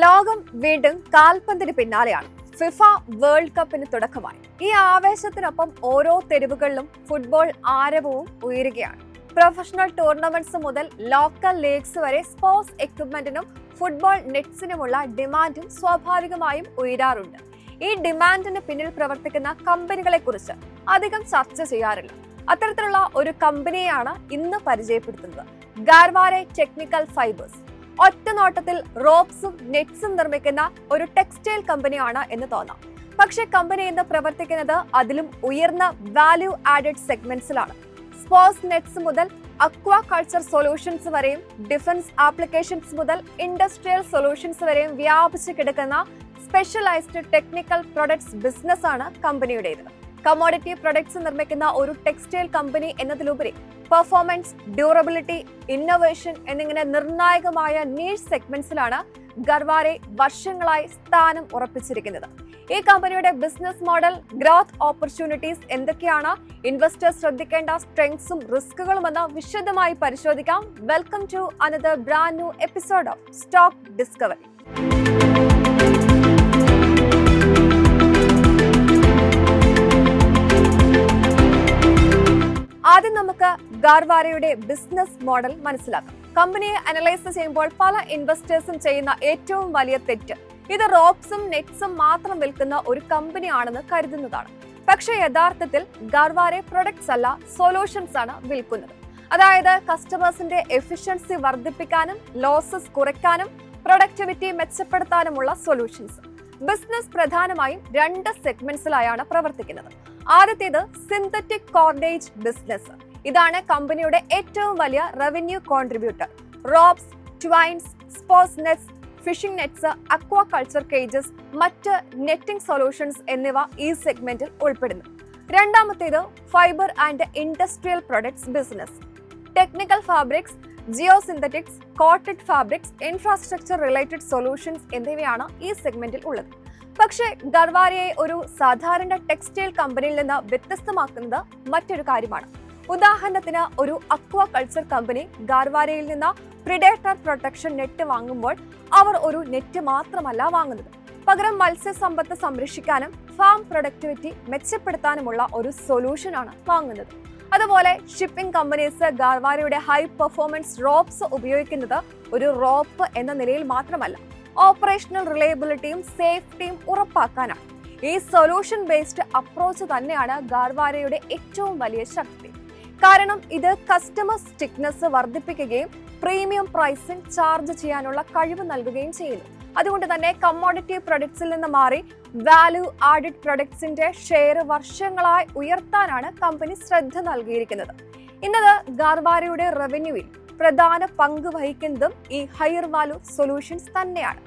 ലോകം വീണ്ടും കാൽപന്തിന് പിന്നാലെയാണ്. ഫിഫ വേൾഡ് കപ്പിന് തുടക്കമായി. ഈ ആവേശത്തിനൊപ്പം ഓരോ തെരുവുകളിലും ഫുട്ബോൾ ആരവവും ഉയരുകയാണ്. പ്രൊഫഷണൽ ടൂർണമെന്റ്സ് മുതൽ ലോക്കൽ ലീഗ്സ് വരെ സ്പോർട്സ് എക്വിപ്മെന്റിനും ഫുട്ബോൾ നെറ്റ്സിനുമുള്ള ഡിമാൻഡും സ്വാഭാവികമായും ഉയരാറുണ്ട്. ഈ ഡിമാൻഡിന് പിന്നിൽ പ്രവർത്തിക്കുന്ന കമ്പനികളെ കുറിച്ച് അധികം ചർച്ച ചെയ്യാറില്ല. അത്തരത്തിലുള്ള ഒരു കമ്പനിയെയാണ് ഇന്ന് പരിചയപ്പെടുത്തുന്നത്. ഗാർവാരെ ടെക്നിക്കൽ ഫൈബേഴ്സ്. ഒറ്റ നോട്ടത്തിൽ റോപ്സും നെറ്റ്സും നിർമ്മിക്കുന്ന ഒരു ടെക്സ്റ്റൈൽ കമ്പനിയാണ് എന്ന് തോന്നാം. പക്ഷെ കമ്പനി ഇന്ന് പ്രവർത്തിക്കുന്നത് അതിലും ഉയർന്ന വാല്യൂ ആഡഡ് സെഗ്മെന്റ്സിലാണ്. സ്പോർട്സ് നെറ്റ്സ് മുതൽ അക്വാ കൾച്ചർ സൊല്യൂഷൻസ് വരെയും ഡിഫൻസ് ആപ്ലിക്കേഷൻസ് മുതൽ ഇൻഡസ്ട്രിയൽ സൊല്യൂഷൻസ് വരെയും വ്യാപിച്ചു കിടക്കുന്ന സ്പെഷ്യലൈസ്ഡ് ടെക്നിക്കൽ പ്രൊഡക്ട്സ് ബിസിനസ് ആണ് കമ്പനിയുടേത്. കമോഡിറ്റി പ്രൊഡക്ട്സ് നിർമ്മിക്കുന്ന ഒരു ടെക്സ്റ്റൈൽ കമ്പനി എന്നതിലുപരി പെർഫോമൻസ്, ഡ്യൂറബിലിറ്റി, ഇന്നോവേഷൻ എന്നിങ്ങനെ നിർണായകമായ നീഷ് സെഗ്മെന്റ്സിലാണ് ഗർവാരെ വർഷങ്ങളായി സ്ഥാനം ഉറപ്പിച്ചിരിക്കുന്നത്. ഈ കമ്പനിയുടെ ബിസിനസ് മോഡൽ, ഗ്രോത്ത് ഓപ്പർച്യൂണിറ്റീസ് എന്തൊക്കെയാണ്, ഇൻവെസ്റ്റേഴ്സ് ശ്രദ്ധിക്കേണ്ട സ്ട്രെങ്സും റിസ്കുകളുമെന്ന് വിശദമായി പരിശോധിക്കാം. Welcome to another brand new episode of stock discovery. ആദ്യം നമുക്ക് ഗാർവാരയുടെ ബിസിനസ് മോഡൽ മനസ്സിലാക്കാം. കമ്പനിയെ അനലൈസ് ചെയ്യുമ്പോൾ പല ഇൻവെസ്റ്റേഴ്സും ചെയ്യുന്ന ഏറ്റവും വലിയ തെറ്റ് ഇത് റോപ്സും നെറ്റ്സും മാത്രം വിൽക്കുന്ന ഒരു കമ്പനിയാണെന്ന് കരുതുന്നതാണ്. പക്ഷേ യഥാർത്ഥത്തിൽ ഗാർവാരെ പ്രൊഡക്ട്സ് അല്ല, സൊല്യൂഷൻസ് ആണ് വിൽക്കുന്നത്. അതായത് കസ്റ്റമേഴ്സിന്റെ എഫിഷ്യൻസി വർദ്ധിപ്പിക്കാനും ലോസസ് കുറയ്ക്കാനും പ്രൊഡക്ടിവിറ്റി മെച്ചപ്പെടുത്താനുമുള്ള സൊല്യൂഷൻസ്. ബിസിനസ് പ്രധാനമായും രണ്ട് സെഗ്മെന്റ്സിലായാണ് പ്രവർത്തിക്കുന്നത്. ആദ്യത്തേത് സിന്തറ്റിക് കോർഡേജ് ബിസിനസ്. ഇതാണ് കമ്പനിയുടെ ഏറ്റവും വലിയ revenue contributor. Ropes, twines, sports nets, fishing nets, aquaculture cages, മറ്റ് നെറ്റിംഗ് സൊല്യൂഷൻസ് എന്നിവ ഈ സെഗ്മെന്റിൽ ഉൾപ്പെടുന്നു. രണ്ടാമത്തേത് fibre and industrial products business. Technical fabrics, geosynthetics, coated fabrics, infrastructure related solutions എന്നിവയാണ് ഈ സെഗ്മെന്റിൽ ഉള്ളത്. പക്ഷേ ഗർവാരയെ ഒരു സാധാരണ ടെക്സ്റ്റൈൽ കമ്പനിയിൽ നിന്ന് വ്യത്യസ്തമാക്കുന്നത് മറ്റൊരു കാര്യമാണ്. ഉദാഹരണത്തിന്, ഒരു അക്വാ കൾച്ചർ കമ്പനി ഗാർവാരയിൽ നിന്ന് പ്രിഡേറ്റർ പ്രൊട്ടക്ഷൻ നെറ്റ് വാങ്ങുമ്പോൾ അവർ ഒരു നെറ്റ് മാത്രമല്ല വാങ്ങുന്നത്, പകരം മത്സ്യസമ്പത്ത് സംരക്ഷിക്കാനും ഫാം പ്രൊഡക്ടിവിറ്റി മെച്ചപ്പെടുത്താനുമുള്ള ഒരു സൊല്യൂഷനാണ് വാങ്ങുന്നത്. അതുപോലെ ഷിപ്പിംഗ് കമ്പനീസ് ഗാർവാരയുടെ ഹൈ പെർഫോമൻസ് റോപ്സ് ഉപയോഗിക്കുന്നത് ഒരു റോപ്പ് എന്ന നിലയിൽ മാത്രമല്ല, ഓപ്പറേഷണൽ റിലയബിലിറ്റിയും സേഫ്റ്റിയും ഉറപ്പാക്കാനാണ്. ഈ സൊല്യൂഷൻ ബേസ്ഡ് അപ്രോച്ച് തന്നെയാണ് ഗാർവാരയുടെ ഏറ്റവും വലിയ ശക്തി. കാരണം ഇത് കസ്റ്റമർ സ്റ്റിക്നെസ് വർദ്ധിപ്പിക്കുകയും പ്രീമിയം പ്രൈസിംഗ് ചാർജ് ചെയ്യാനുള്ള കഴിവ് നൽകുകയും ചെയ്യുന്നു. അതുകൊണ്ട് തന്നെ കമ്മോഡിറ്റി പ്രൊഡക്ട്സിൽ നിന്ന് മാറി വാല്യൂ ആഡഡ് പ്രൊഡക്ട്സിന്റെ ഷെയർ വർഷങ്ങളായി ഉയർത്താനാണ് കമ്പനി ശ്രദ്ധ നൽകിയിരിക്കുന്നത്. ഇന്നത് ഗാർവാരയുടെ റവന്യൂവിൽ പ്രധാന പങ്ക് വഹിക്കുന്നതും ഈ ഹയർ വാല്യൂ സൊല്യൂഷൻസ് തന്നെയാണ്.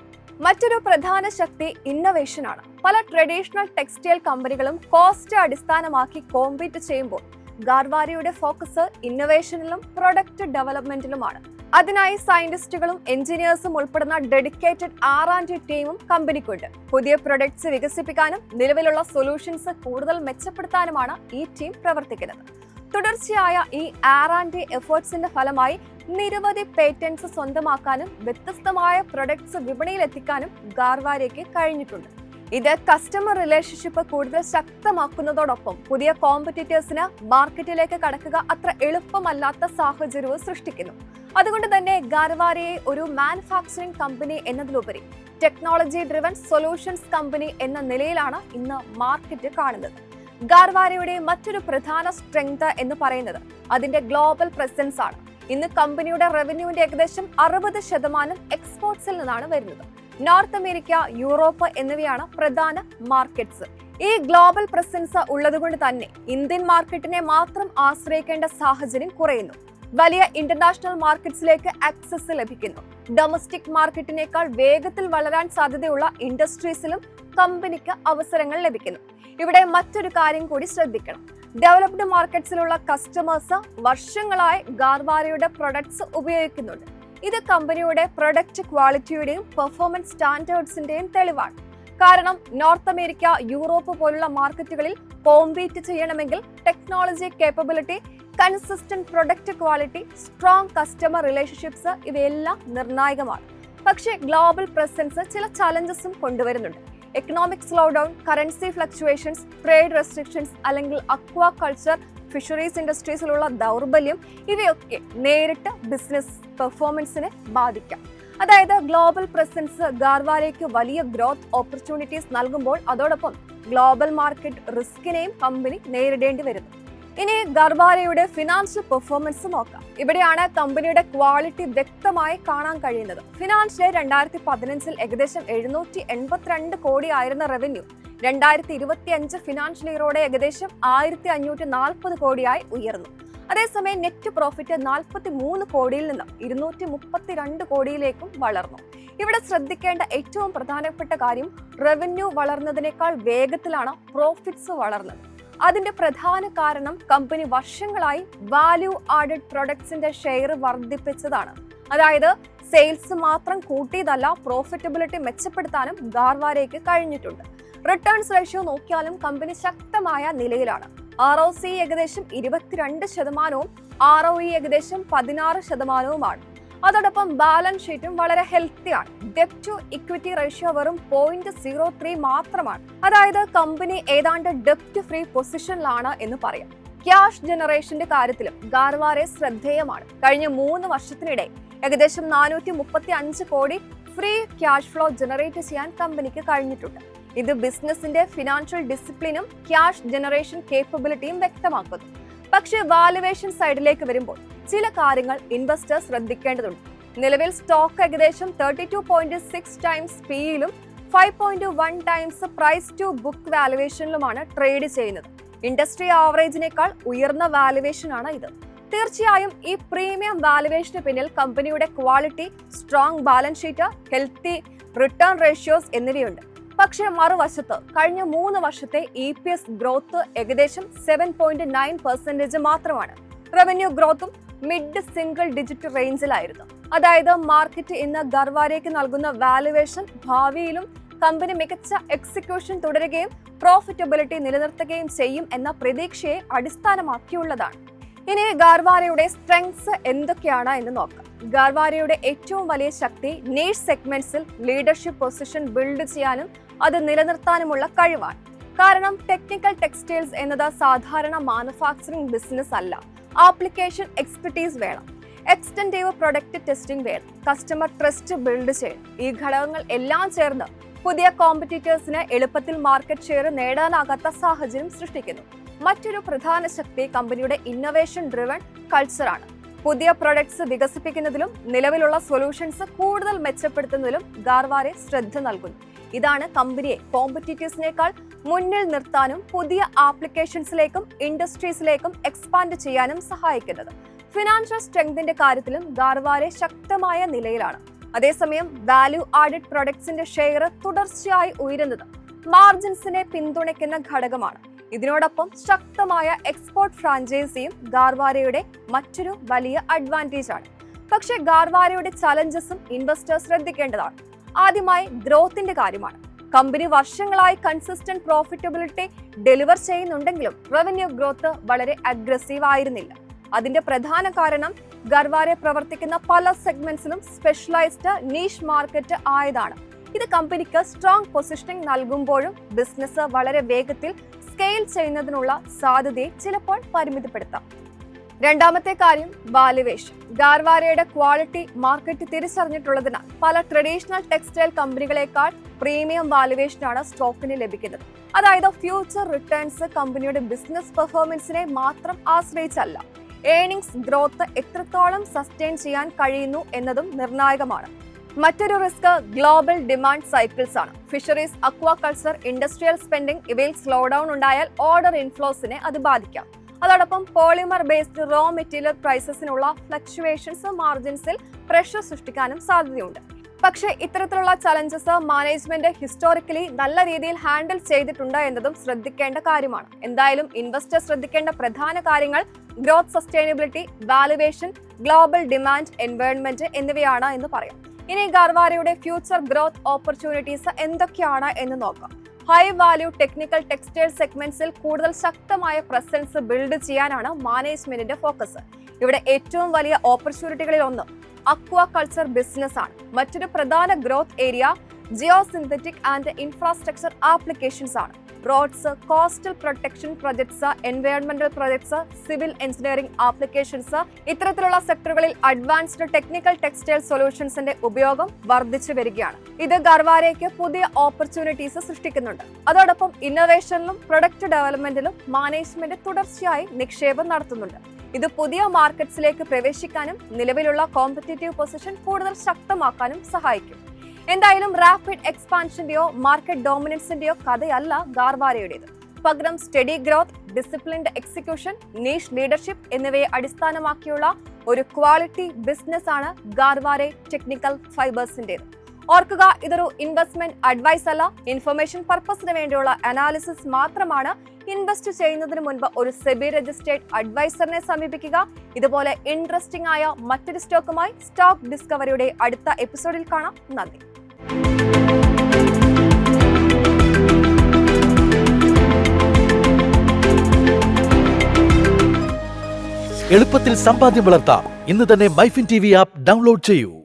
മറ്റൊരു പ്രധാന ശക്തി ഇന്നോവേഷൻ ആണ്. പല ട്രഡീഷണൽ ടെക്സ്റ്റൈൽ കമ്പനികളും കോസ്റ്റ് അടിസ്ഥാനമാക്കി കോമ്പീറ്റ് ചെയ്യുമ്പോൾ ഗാർവാരയുടെ ഫോക്കസ് ഇന്നോവേഷനിലും പ്രൊഡക്റ്റ് ഡെവലപ്മെന്റിലുമാണ്. അതിനായി സയന്റിസ്റ്റുകളും എഞ്ചിനീയേഴ്സും ഉൾപ്പെടുന്ന ഡെഡിക്കേറ്റഡ് R&D ടീമും കമ്പനിക്കുണ്ട്. പുതിയ പ്രൊഡക്ട്സ് വികസിപ്പിക്കാനും നിലവിലുള്ള സൊല്യൂഷൻസ് കൂടുതൽ മെച്ചപ്പെടുത്താനുമാണ് ഈ ടീം പ്രവർത്തിക്കുന്നത്. തുടർച്ചയായ ഈ R&D എഫേർട്സിന്റെ ഫലമായി നിരവധി പേറ്റന്റ്സ് സ്വന്തമാക്കാനും വ്യത്യസ്തമായ പ്രൊഡക്ട്സ് വിപണിയിലെത്തിക്കാനും ഗാർവാരയ്ക്ക് കഴിഞ്ഞിട്ടുണ്ട്. ഇത് കസ്റ്റമർ റിലേഷൻഷിപ്പ് കൂടുതൽ ശക്തമാക്കുന്നതോടൊപ്പം പുതിയ കോമ്പറ്റീറ്റേഴ്സിന് മാർക്കറ്റിലേക്ക് കടക്കുക അത്ര എളുപ്പമല്ലാത്ത സാഹചര്യവും സൃഷ്ടിക്കുന്നു. അതുകൊണ്ട് തന്നെ ഗാർവാരയെ ഒരു മാനുഫാക്ചറിംഗ് കമ്പനി എന്നതിലുപരി ടെക്നോളജി ഡ്രിവൻ സൊല്യൂഷൻസ് കമ്പനി എന്ന നിലയിലാണ് ഇന്ന് മാർക്കറ്റ് കാണുന്നത്. ഗാർവാരയുടെ മറ്റൊരു പ്രധാന സ്ട്രെങ്ത് എന്ന് പറയുന്നത് അതിന്റെ ഗ്ലോബൽ പ്രസൻസ് ആണ്. ഇന്ന് കമ്പനിയുടെ റവന്യൂവിന്റെ ഏകദേശം 60% എക്സ്പോർട്സിൽ നിന്നാണ് വരുന്നത്. നോർത്ത് അമേരിക്ക, യൂറോപ്പ് എന്നിവയാണ് പ്രധാന മാർക്കറ്റ്സ്. ഈ ഗ്ലോബൽ പ്രസൻസ് ഉള്ളതുകൊണ്ട് തന്നെ ഇന്ത്യൻ മാർക്കറ്റിനെ മാത്രം ആശ്രയിക്കേണ്ട സാഹചര്യം കുറയുന്നു. വലിയ ഇന്റർനാഷണൽ മാർക്കറ്റ്സിലേക്ക് ആക്സസ് ലഭിക്കുന്നു. ഡൊമസ്റ്റിക് മാർക്കറ്റിനേക്കാൾ വേഗത്തിൽ വളരാൻ സാധ്യതയുള്ള ഇൻഡസ്ട്രീസിലും കമ്പനിക്ക് അവസരങ്ങൾ ലഭിക്കുന്നു. ഇവിടെ മറ്റൊരു കാര്യം കൂടി ശ്രദ്ധിക്കണം. ഡെവലപ്ഡ് മാർക്കറ്റ്സിലുള്ള കസ്റ്റമേഴ്സ് വർഷങ്ങളായി ഗാർവാരയുടെ പ്രൊഡക്ട്സ് ഉപയോഗിക്കുന്നുണ്ട്. ഇത് കമ്പനിയുടെ പ്രൊഡക്റ്റ് ക്വാളിറ്റിയുടെയും പെർഫോമൻസ് സ്റ്റാൻഡേർഡ്സിന്റെയും തെളിവാണ്. കാരണം നോർത്ത് അമേരിക്ക, യൂറോപ്പ് പോലുള്ള മാർക്കറ്റുകളിൽ കോമ്പീറ്റ് ചെയ്യണമെങ്കിൽ technology capability, consistent product quality, strong customer relationships ഇവയെല്ലാം നിർണായകമാണ്. പക്ഷേ ഗ്ലോബൽ പ്രസൻസ് ചില ചലഞ്ചസും കൊണ്ടുവരുന്നുണ്ട്. Economic slow down, currency fluctuations, trade restrictions അല്ലെങ്കിൽ അക്വാ കൾച്ചർ, ഫിഷറീസ് ഇൻഡസ്ട്രീസിലുള്ള ദൗർബല്യം ഇവയൊക്കെ നേരിട്ട് ബിസിനസ് പെർഫോമൻസിനെ ബാധിക്കാം. അതായത് ഗ്ലോബൽ പ്രസൻസ് ഗാർവാരയ്ക്ക് വലിയ ഗ്രോത്ത് ഓപ്പർച്യൂണിറ്റീസ് നൽകുമ്പോൾ അതോടൊപ്പം ഗ്ലോബൽ മാർക്കറ്റ് റിസ്കിനെയും കമ്പനി നേരിടേണ്ടി വരുന്നു. ഇനി ഗാർവാരയുടെ ഫിനാൻഷ്യൽ പെർഫോമൻസ് നോക്കാം. ഇവിടെയാണ് കമ്പനിയുടെ ക്വാളിറ്റി വ്യക്തമായി കാണാൻ കഴിയുന്നത്. ഫിനാൻഷ്യൽ 2015 ഏകദേശം 782 കോടി ആയിരുന്ന റവന്യൂ 2025 ഫിനാൻഷ്യൽ ഇയറോടെ ഏകദേശം 1540 കോടിയായി ഉയർന്നു. അതേസമയം നെറ്റ് പ്രോഫിറ്റ് 43 കോടിയിൽ നിന്ന് 232 കോടിയിലേക്കും വളർന്നു. ഇവിടെ ശ്രദ്ധിക്കേണ്ട ഏറ്റവും പ്രധാനപ്പെട്ട കാര്യം റവന്യൂ വളർന്നതിനേക്കാൾ വേഗത്തിലാണ് പ്രോഫിറ്റ്സ് വളർന്നത്. അതിന്റെ പ്രധാന കാരണം കമ്പനി വർഷങ്ങളായി വാല്യൂ ആഡഡ് പ്രൊഡക്ട്സിന്റെ ഷെയർ വർദ്ധിപ്പിച്ചതാണ്. അതായത് സെയിൽസ് മാത്രം കൂട്ടിയതല്ല, പ്രോഫിറ്റബിലിറ്റി മെച്ചപ്പെടുത്താനും ഗാർവാരയ്ക്ക് കഴിഞ്ഞിട്ടുണ്ട്. റിട്ടേൺസ് റേഷ്യോ നോക്കിയാലും കമ്പനി ശക്തമായ നിലയിലാണ്. ROC ഏകദേശം 22%, ROE ഏകദേശം 16%. അതോടൊപ്പം ബാലൻസ് ഷീറ്റും വളരെ ഹെൽത്തിയാണ്. ഡെപ്റ്റ് ടു ഇക്വിറ്റി റേഷ്യോ വെറും 0.03 മാത്രമാണ്. അതായത് കമ്പനി ഏതാണ്ട് ഡെപ്റ്റ് ഫ്രീ പൊസിഷനിലാണ് എന്ന് പറയാം. ക്യാഷ് ജനറേഷന്റെ കാര്യത്തിലും ഗാർവാരെ ശ്രദ്ധേയമാണ്. കഴിഞ്ഞ 3 വർഷത്തിനിടെ ഏകദേശം 435 കോടി ഫ്രീ ക്യാഷ് ഫ്ലോ ജനറേറ്റ് ചെയ്യാൻ കമ്പനിക്ക് കഴിഞ്ഞിട്ടുണ്ട്. ഇത് ബിസിനസിന്റെ ഫിനാൻഷ്യൽ ഡിസിപ്ലിനും ക്യാഷ് ജനറേഷൻ കേപ്പബിലിറ്റിയും വ്യക്തമാക്കുന്നു. പക്ഷേ വാലുവേഷൻ സൈഡിലേക്ക് വരുമ്പോൾ ചില കാര്യങ്ങൾ ഇൻവെസ്റ്റേഴ്സ് ശ്രദ്ധിക്കേണ്ടതുണ്ട്. നിലവിൽ സ്റ്റോക്ക് ഏകദേശം 32.6 ടൈംസ് പിയിലും 5.1 ടൈംസ് പ്രൈസ് ടു ബുക്ക് വാലുവേഷനിലുമാണ് ട്രേഡ് ചെയ്യുന്നത്. ഇൻഡസ്ട്രി ആവറേജിനേക്കാൾ ഉയർന്ന വാലുവേഷൻ ആണ് ഇത്. തീർച്ചയായും ഈ പ്രീമിയം വാലുവേഷന് പിന്നിൽ കമ്പനിയുടെ quality, strong balance sheet, healthy return ratios എന്നിവയുണ്ട്. പക്ഷേ മറുവശത്ത് കഴിഞ്ഞ 3 വർഷത്തെ EPS ഗ്രോത്ത് ഏകദേശം 7.9% മാത്രമാണ്. റവന്യൂ ഗ്രോത്തും മിഡ് സിംഗിൾ ഡിജിറ്റ് റേഞ്ചിലായിരുന്നു. അതായത് മാർക്കറ്റ് ഇന്ന് ഗാർവാരയ്ക്ക് നൽകുന്ന വാലുവേഷൻ ഭാവിയിലും കമ്പനി മികച്ച എക്സിക്യൂഷൻ തുടരുകയും പ്രോഫിറ്റബിലിറ്റി നിലനിർത്തുകയും ചെയ്യും എന്ന പ്രതീക്ഷയെ അടിസ്ഥാനമാക്കിയുള്ളതാണ്. ഇനി ഗാർവാരയുടെ സ്ട്രെങ്ത്സ് എന്തൊക്കെയാണ് എന്ന് നോക്കാം. ഗാർവാരയുടെ ഏറ്റവും വലിയ ശക്തി നീഷ് സെഗ്മെന്റ്സിൽ ലീഡർഷിപ്പ് പൊസിഷൻ ബിൽഡ് ചെയ്യാനും അത് നിലനിർത്താനുമുള്ള കഴിവാണ്. കാരണം ടെക്നിക്കൽ ടെക്സ്റ്റൈൽസ് എന്നത് സാധാരണ മാനുഫാക്ചറിംഗ് ബിസിനസ് അല്ല. ആപ്ലിക്കേഷൻ എക്സ്പെർട്ടീസ് വേണം, എക്സ്റ്റൻറ്റീവ് പ്രൊഡക്റ്റ് ടെസ്റ്റിംഗ് വേണം, കസ്റ്റമർ ട്രസ്റ്റ് ബിൽഡ് ചെയ്യണം. ഈ ഘടകങ്ങൾ എല്ലാം ചേർന്ന് പുതിയ കോമ്പറ്റീറ്റേഴ്സിന് എളുപ്പത്തിൽ മാർക്കറ്റ് ഷെയർ നേടാനാകാത്ത സാഹചര്യം സൃഷ്ടിക്കുന്നു. മറ്റൊരു പ്രധാന ശക്തി കമ്പനിയുടെ ഇന്നോവേഷൻ ഡ്രിവൺ കൾച്ചറാണ്. പുതിയ പ്രൊഡക്ട്സ് വികസിപ്പിക്കുന്നതിലും നിലവിലുള്ള സൊല്യൂഷൻസ് കൂടുതൽ മെച്ചപ്പെടുത്തുന്നതിലും ഗാർവാരെ ശ്രദ്ധ നൽകുന്നു. ഇതാണ് കമ്പനിയെ കോമ്പറ്റീറ്റേഴ്സിനേക്കാൾ മുന്നിൽ നിർത്താനും പുതിയ ആപ്ലിക്കേഷൻസിലേക്കും ഇൻഡസ്ട്രീസിലേക്കും എക്സ്പാൻഡ് ചെയ്യാനും സഹായിക്കുന്നത്. ഫിനാൻഷ്യൽ സ്ട്രെങ്തിന്റെ കാര്യത്തിലും ഗാർവാരെ ശക്തമായ നിലയിലാണ്. അതേസമയം വാല്യൂ ആഡഡ് പ്രൊഡക്ട്സിന്റെ ഷെയർ തുടർച്ചയായി ഉയരുന്നത് മാർജിൻസിനെ പിന്തുണയ്ക്കുന്ന ഘടകമാണ്. ഇതിനോടൊപ്പം ശക്തമായ എക്സ്പോർട്ട് ഫ്രാഞ്ചൈസിയും ഗാർവാരയുടെ മറ്റൊരു വലിയ അഡ്വാൻറ്റേജ് ആണ്. പക്ഷേ ഗാർവാരയുടെ ചലഞ്ചസും ഇൻവെസ്റ്റേഴ്സ് ശ്രദ്ധിക്കേണ്ടതാണ്. ആദ്യമായി ഗ്രോത്തിന്റെ കാര്യമാണ്. കമ്പനി വർഷങ്ങളായി കൺസിസ്റ്റന്റ് പ്രോഫിറ്റബിലിറ്റി ഡെലിവർ ചെയ്യുന്നുണ്ടെങ്കിലും റവന്യൂ ഗ്രോത്ത് വളരെ അഗ്രസീവ് ആയിരുന്നില്ല. അതിന്റെ പ്രധാന കാരണം ഗാർവാരെ പ്രവർത്തിക്കുന്ന പല സെഗ്മെന്റ്സിലും സ്പെഷ്യലൈസ്ഡ് നീഷ് മാർക്കറ്റ് ആയതാണ്. ഇത് കമ്പനിക്ക് സ്ട്രോങ് പൊസിഷനിങ് നൽകുമ്പോഴും ബിസിനസ് വളരെ വേഗത്തിൽ സ്കെയിൽ ചെയ്യുന്നതിനുള്ള സാധ്യതയെ ചിലപ്പോൾ പരിമിതപ്പെടുത്താം. രണ്ടാമത്തെ കാര്യം വാലുവേഷൻ. ഗാർവാരയുടെ ക്വാളിറ്റി മാർക്കറ്റ് തിരിച്ചറിഞ്ഞിട്ടുള്ളതിനാൽ പല ട്രഡീഷണൽ ടെക്സ്റ്റൈൽ കമ്പനികളെക്കാൾ പ്രീമിയം വാലുവേഷനാണ് സ്റ്റോക്കിന് ലഭിക്കുന്നത്. അതായത് ഫ്യൂച്ചർ റിട്ടേൺസ് കമ്പനിയുടെ ബിസിനസ് പെർഫോമൻസിനെ മാത്രം ആശ്രയിച്ചല്ല, ഏർണിംഗ്സ് ഗ്രോത്ത് എത്രത്തോളം സസ്റ്റെയിൻ ചെയ്യാൻ കഴിയുന്നു എന്നതും നിർണായകമാണ്. മറ്റൊരു റിസ്ക് ഗ്ലോബൽ ഡിമാൻഡ് സൈക്കിൾസ് ആണ്. ഫിഷറീസ്, അക്വാകൾച്ചർ, ഇൻഡസ്ട്രിയൽ സ്പെൻഡിംഗ് ഇവയിൽ സ്ലോ ഡൗൺ ഉണ്ടായാൽ ഓർഡർ ഇൻഫ്ലോസിനെ അത് ബാധിക്കാം. അതോടൊപ്പം പോളിമർ ബേസ്ഡ് റോ മെറ്റീരിയൽ പ്രൈസസിനുള്ള ഫ്ലക്ച്വേഷൻസ് മാർജിൻസിൽ പ്രഷർ സൃഷ്ടിക്കാനും സാധ്യതയുണ്ട്. പക്ഷേ ഇത്തരത്തിലുള്ള ചലഞ്ചസ് മാനേജ്മെന്റ് ഹിസ്റ്റോറിക്കലി നല്ല രീതിയിൽ ഹാൻഡിൽ ചെയ്തിട്ടുണ്ട് എന്നതും ശ്രദ്ധിക്കേണ്ട കാര്യമാണ്. എന്തായാലും ഇൻവെസ്റ്റർ ശ്രദ്ധിക്കേണ്ട പ്രധാന കാര്യങ്ങൾ growth, sustainability, valuation, global demand environment എന്നിവയാണ് എന്ന് പറയാം. ഇനി ഗാർവാരയുടെ ഫ്യൂച്ചർ ഗ്രോത്ത് ഓപ്പർച്യൂണിറ്റീസ് എന്തൊക്കെയാണ് എന്ന് നോക്കാം. ഹൈ വാല്യൂ ടെക്നിക്കൽ ടെക്സ്റ്റൈൽ സെഗ്മെന്റ്സിൽ കൂടുതൽ ശക്തമായ പ്രസൻസ് ബിൽഡ് ചെയ്യാനാണ് മാനേജ്മെന്റിന്റെ ഫോക്കസ്. ഇവിടെ ഏറ്റവും വലിയ ഓപ്പർച്യൂണിറ്റികളിൽ ഒന്ന് അക്വാകൾച്ചർ ബിസിനസ് ആണ്. മറ്റൊരു പ്രധാന growth area geosynthetic and infrastructure applications ആണ്. റോഡ്സ്, കോസ്റ്റൽ പ്രൊട്ടക്ഷൻ പ്രൊജക്ട്സ്, എൻവയോൺമെന്റൽ പ്രൊജക്ട്സ്, സിവിൽ എഞ്ചിനീയറിംഗ് ആപ്ലിക്കേഷൻസ്, ഇത്തരത്തിലുള്ള സെക്ടറുകളിൽ അഡ്വാൻസ്ഡ് ടെക്നിക്കൽ ടെക്സ്റ്റൈൽ സൊല്യൂഷൻസിന്റെ ഉപയോഗം വർദ്ധിച്ചു വരികയാണ്. ഇത് ഗർവാരയ്ക്ക് പുതിയ ഓപ്പർച്യൂണിറ്റീസ് സൃഷ്ടിക്കുന്നുണ്ട്. അതോടൊപ്പം ഇന്നോവേഷനിലും പ്രൊഡക്റ്റ് ഡെവലപ്മെന്റിലും മാനേജ്മെന്റ് തുടർച്ചയായി നിക്ഷേപം നടത്തുന്നുണ്ട്. ഇത് പുതിയ മാർക്കറ്റ്സിലേക്ക് പ്രവേശിക്കാനും നിലവിലുള്ള കോമ്പറ്റീറ്റീവ് പൊസിഷൻ കൂടുതൽ ശക്തമാക്കാനും സഹായിക്കും. എന്തായാലും റാപ്പിഡ് എക്സ്പാൻഷന്റെയോ മാർക്കറ്റ് ഡോമിനൻസിന്റെയോ കഥയല്ല ഗാർവാരയുടേത്. പകരം study growth, disciplined execution, niche leadership എന്നിവയെ അടിസ്ഥാനമാക്കിയുള്ള ഒരു ക്വാളിറ്റി ബിസിനസ് ആണ് ഗാർവാരെ ടെക്നിക്കൽ ഫൈബേഴ്സിന്റേത്. ഓർക്കുക, ഇതൊരു ഇൻവെസ്റ്റ്മെന്റ് അഡ്വൈസ് അല്ല, ഇൻഫർമേഷൻ പർപ്പസിന് വേണ്ടിയുള്ള അനാലിസിസ് മാത്രമാണ്. ഇൻവെസ്റ്റ് ചെയ്യുന്നതിന് മുൻപ് ഒരു സെബി രജിസ്ട്രേഡ് അഡ്വൈസറിനെ സമീപിക്കുക. ഇതുപോലെ ഇൻട്രസ്റ്റിംഗ് ആയ മറ്റൊരു സ്റ്റോക്കുമായി സ്റ്റോക്ക് ഡിസ്കവറിയുടെ അടുത്ത എപ്പിസോഡിൽ കാണാം. നന്ദി. എളുപ്പത്തിൽ സമ്പാദ്യം വളർത്താം. ഇന്ന് തന്നെ മൈഫിൻ TV ആപ്പ് ഡൗൺലോഡ് ചെയ്യൂ.